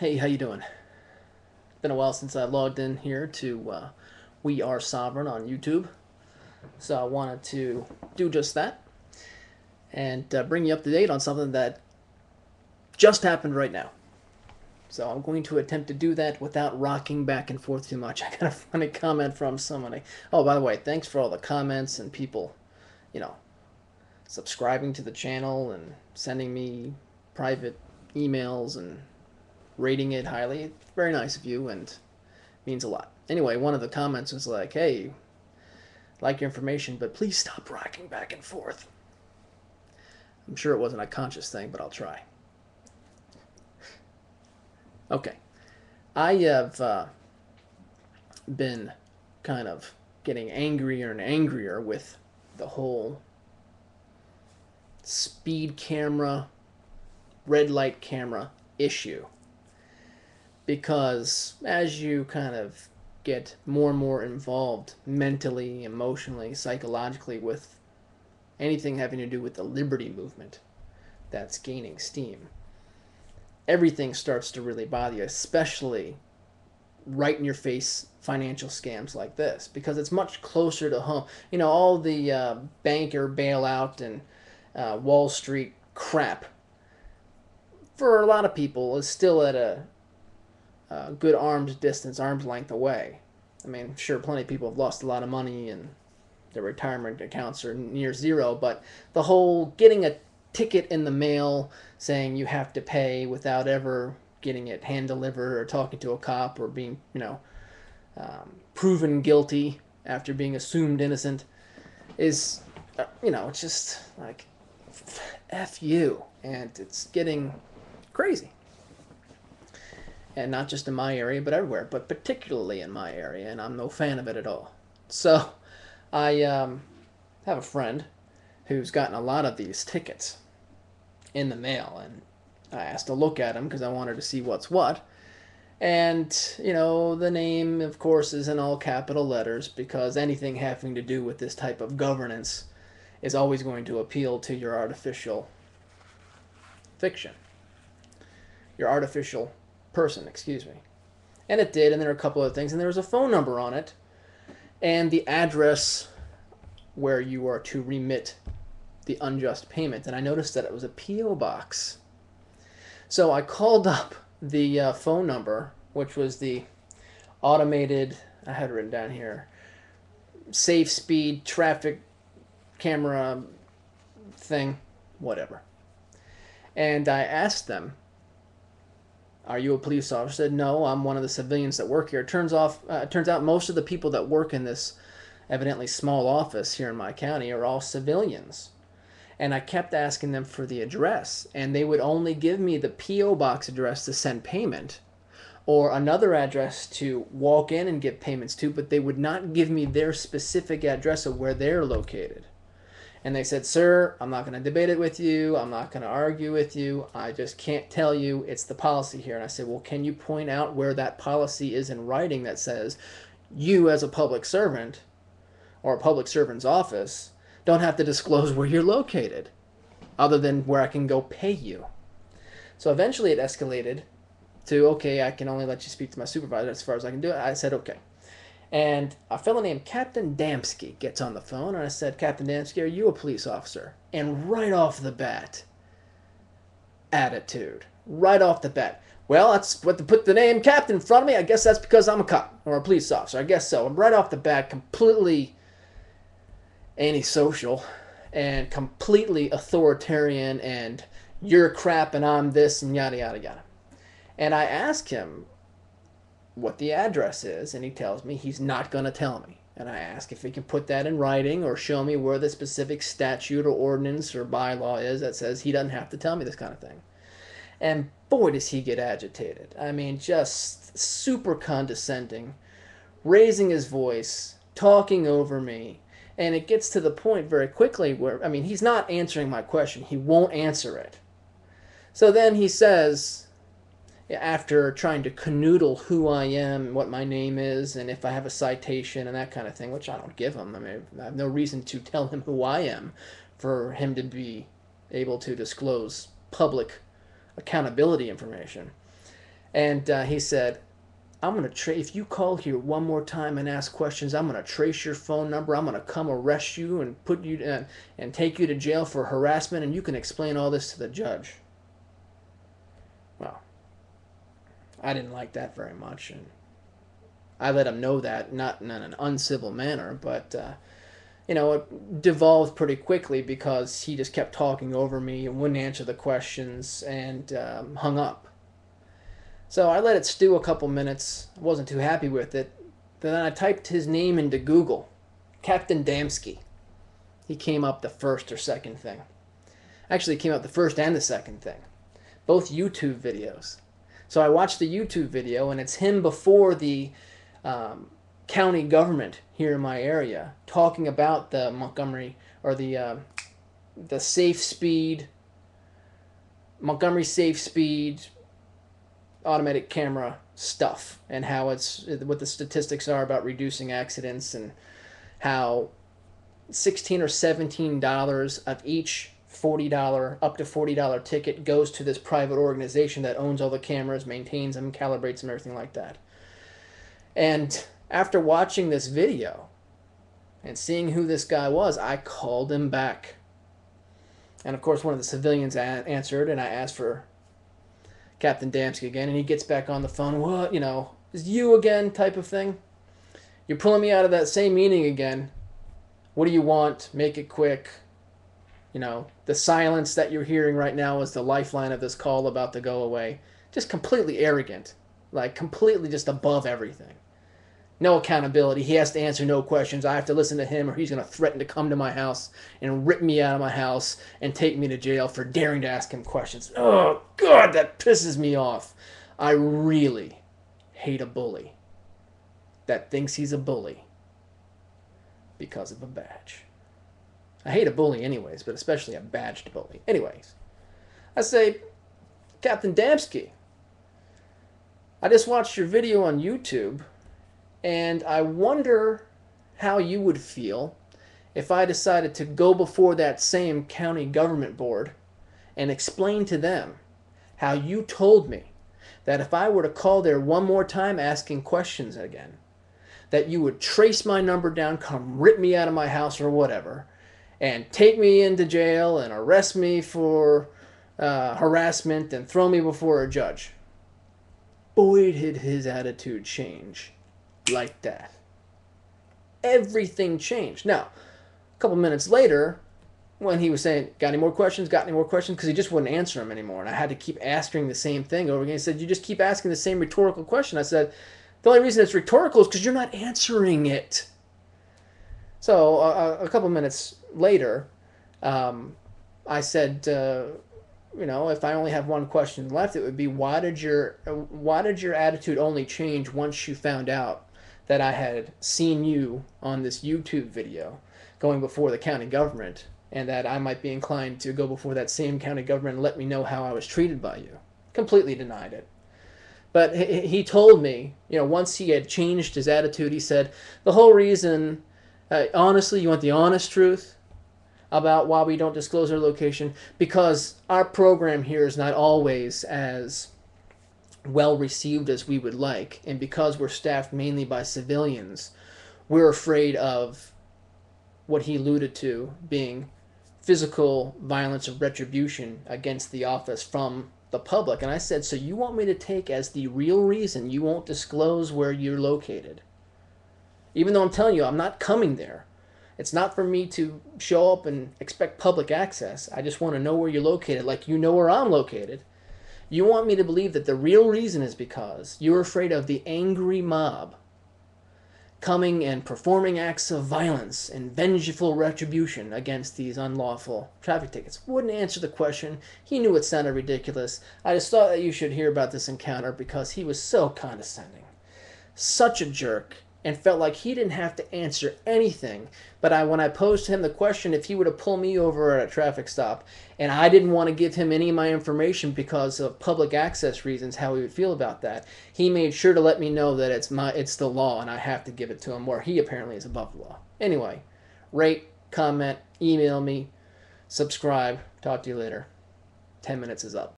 Hey, how you doing? It's been a while since I logged in here to We Are Sovereign on YouTube, so I wanted to do just that and bring you up to date on something that just happened right now. So I'm going to attempt to do that without rocking back and forth too much. I got a funny comment from somebody. Oh, by the way, thanks for all the comments and people, you know, subscribing to the channel and sending me private emails and rating it highly. It's very nice of you and means a lot. Anyway, one of the comments was like, hey, like your information, but please stop rocking back and forth. I'm sure it wasn't a conscious thing, but I'll try. Okay. I have been kind of getting angrier and angrier with the whole speed camera, red light camera issue. Because as you kind of get more and more involved mentally, emotionally, psychologically with anything having to do with the liberty movement that's gaining steam, everything starts to really bother you, especially right in your face financial scams like this, because it's much closer to home. You know, all the banker bailout and Wall Street crap for a lot of people is still at a good arm's distance, arm's length away. I mean, sure, plenty of people have lost a lot of money and their retirement accounts are near zero, but the whole getting a ticket in the mail saying you have to pay without ever getting it hand delivered or talking to a cop or being, proven guilty after being assumed innocent is, it's just like, F you. And it's getting crazy. And not just in my area, but everywhere, but particularly in my area, and I'm no fan of it at all. So I have a friend who's gotten a lot of these tickets in the mail, and I asked to look at them because I wanted to see what's what. And, the name, of course, is in all capital letters because anything having to do with this type of governance is always going to appeal to your artificial fiction, your artificial person, excuse me. And it did, and there were a couple of things, and there was a phone number on it, and the address where you are to remit the unjust payment. And I noticed that it was a P.O. box. So I called up the phone number, which was the automated, I had it written down here, safe speed traffic camera thing, whatever. And I asked them, are you a police officer? I said, no, I'm one of the civilians that work here. It turns out most of the people that work in this evidently small office here in my county are all civilians. And I kept asking them for the address, and they would only give me the P.O. box address to send payment or another address to walk in and give payments to, but they would not give me their specific address of where they're located. And they said, sir, I'm not going to debate it with you. I'm not going to argue with you. I just can't tell you. It's the policy here. And I said, well, can you point out where that policy is in writing that says you as a public servant or a public servant's office don't have to disclose where you're located other than where I can go pay you? So eventually it escalated to, okay, I can only let you speak to my supervisor as far as I can do it. I said, okay. And a fellow named Captain Damsky gets on the phone, and I said, Captain Damsky, are you a police officer? And right off the bat, attitude. Right off the bat. Well, that's what to put the name Captain in front of me. I guess that's because I'm a cop or a police officer. I guess so. And right off the bat, completely antisocial and completely authoritarian and you're crap and I'm this and yada, yada, yada. And I ask him what the address is, and he tells me he's not going to tell me. And I ask if he can put that in writing or show me where the specific statute or ordinance or bylaw is that says he doesn't have to tell me this kind of thing. And boy, does he get agitated. I mean, just super condescending, raising his voice, talking over me. And it gets to the point very quickly where, I mean, he's not answering my question. He won't answer it. So then he says, after trying to canoodle who I am, what my name is, and if I have a citation and that kind of thing, which I don't give him. I mean, I have no reason to tell him who I am for him to be able to disclose public accountability information. And he said, I'm going to if you call here one more time and ask questions, I'm going to trace your phone number. I'm going to come arrest you and put you and take you to jail for harassment, and you can explain all this to the judge. Well, I didn't like that very much, and I let him know that, not in an uncivil manner, but it devolved pretty quickly because he just kept talking over me and wouldn't answer the questions and hung up. So I let it stew a couple minutes. I wasn't too happy with it. Then I typed his name into Google, Captain Damsky. He came up the first or second thing. Actually, he came up the first and the second thing. Both YouTube videos. So I watched the YouTube video, and it's him before the county government here in my area talking about the Montgomery, or the safe speed, Montgomery safe speed automatic camera stuff, and how it's what the statistics are about reducing accidents, and how $16 or $17 of each $40 up to $40 ticket goes to this private organization that owns all the cameras, maintains them, calibrates them, everything like that. And after watching this video and seeing who this guy was, I called him back. And of course, one of the civilians answered, and I asked for Captain Damsky again, and he gets back on the phone. What, is you again type of thing? You're pulling me out of that same meeting again. What do you want? Make it quick. The silence that you're hearing right now is the lifeline of this call about to go away. Just completely arrogant. Like, completely just above everything. No accountability. He has to answer no questions. I have to listen to him, or he's going to threaten to come to my house and rip me out of my house and take me to jail for daring to ask him questions. Oh, God, that pisses me off. I really hate a bully that thinks he's a bully because of a badge. I hate a bully anyways, but especially a badged bully. Anyways, I say, Captain Damsky, I just watched your video on YouTube, and I wonder how you would feel if I decided to go before that same county government board and explain to them how you told me that if I were to call there one more time asking questions again, that you would trace my number down, come rip me out of my house or whatever, and take me into jail and arrest me for harassment and throw me before a judge. Boy, did his attitude change like that. Everything changed. Now, a couple minutes later, when he was saying, got any more questions, because he just wouldn't answer them anymore, and I had to keep asking the same thing over again. He said, you just keep asking the same rhetorical question. I said, the only reason it's rhetorical is because you're not answering it. So a couple minutes later, I said, if I only have one question left, it would be, why did your attitude only change once you found out that I had seen you on this YouTube video going before the county government, and that I might be inclined to go before that same county government and let me know how I was treated by you? Completely denied it. But he told me, once he had changed his attitude, he said, the whole reason, honestly, you want the honest truth about why we don't disclose our location? Because our program here is not always as well received as we would like, and because we're staffed mainly by civilians, we're afraid of what he alluded to being physical violence or retribution against the office from the public. And I said, so you want me to take as the real reason you won't disclose where you're located? Even though I'm telling you I'm not coming there. It's not for me to show up and expect public access. I just want to know where you're located, like you know where I'm located. You want me to believe that the real reason is because you're afraid of the angry mob coming and performing acts of violence and vengeful retribution against these unlawful traffic tickets. Wouldn't answer the question. He knew it sounded ridiculous. I just thought that you should hear about this encounter because he was so condescending. Such a jerk. And felt like he didn't have to answer anything. But when I posed to him the question if he were to pull me over at a traffic stop, and I didn't want to give him any of my information because of public access reasons, how he would feel about that, he made sure to let me know that it's the law and I have to give it to him, where he apparently is above the law. Anyway, rate, comment, email me, subscribe. Talk to you later. 10 minutes is up.